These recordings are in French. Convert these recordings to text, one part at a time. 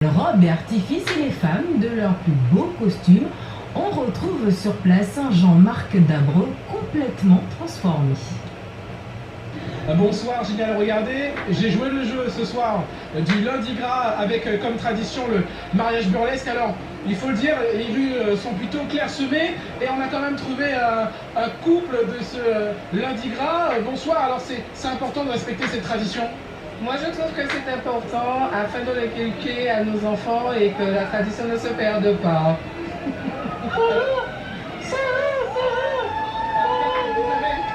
Robes et artifices et les femmes de leurs plus beaux costumes, on retrouve sur place un Jean-Marc Dabreux complètement transformé. Bonsoir, génial, regardez, j'ai joué le jeu ce soir du lundi gras avec comme tradition le mariage burlesque. Alors, il faut le dire, les rues sont plutôt clairsemées et on a quand même trouvé un couple de ce lundi gras. Bonsoir, alors c'est important de respecter cette tradition. Moi, je trouve que c'est important afin de l'inculquer à nos enfants et que la tradition ne se perde pas.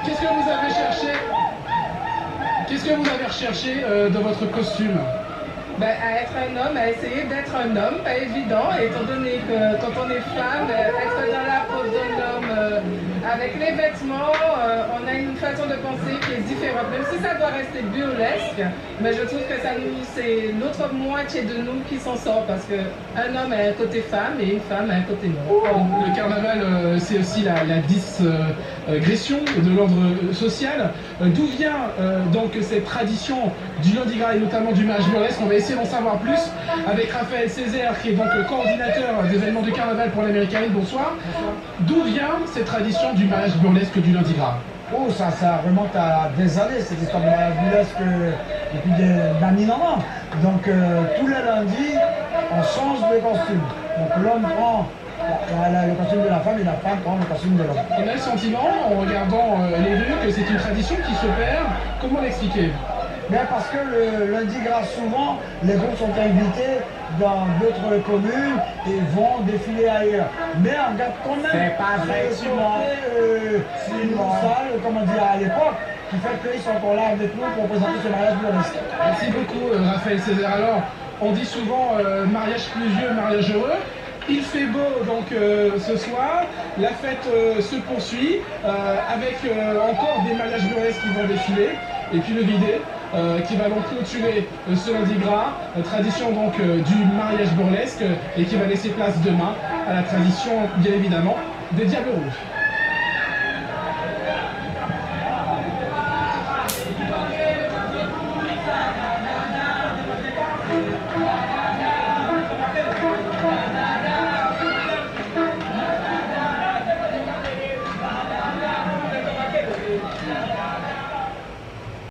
Qu'est-ce que vous avez cherché? Qu'est-ce que vous avez recherché dans votre costume? À être un homme, à essayer d'être un homme, pas évident, étant donné que quand on est femme, être dans la peau d'un homme, avec les vêtements, on a une façon de penser qui est différente, même si ça doit rester burlesque, mais je trouve que c'est l'autre moitié de nous qui s'en sort, parce qu'un homme a un côté femme et une femme a un côté homme. Le carnaval, c'est aussi la digression de l'ordre social. D'où vient donc cette tradition du lundi gras et notamment du mariage burlesque? On va essayer d'en savoir plus avec Raphaël Césaire, qui est donc le coordinateur des événements du carnaval pour l'Américaine. Bonsoir. D'où vient cette tradition du mariage burlesque du lundi gras? Oh, ça remonte à des années, cette histoire de mariage burlesque depuis d'années avant. Donc tous les lundis, on change de costume. Donc l'homme prend le costume de la femme et la femme prend le costume de l'homme. On a le sentiment, en regardant les rues, que c'est une tradition qui se perd. Comment l'expliquer? Bien parce que le lundi gras, souvent, les groupes sont invités dans d'autres communes et vont défiler ailleurs. Mais on regarde quand même c'est pas vrai, une salle, comme on dit à l'époque, qui fait qu'ils sont encore là avec nous pour présenter ce mariage burlesque. Merci beaucoup Raphaël Césaire. Alors, on dit souvent mariage pluvieux, mariage heureux. Il fait beau donc ce soir, la fête se poursuit avec encore des mariages burlesques qui vont défiler et puis le guidé qui va donc clôturer ce lundi gras, tradition donc du mariage burlesque et qui va laisser place demain à la tradition bien évidemment des Diables Rouges.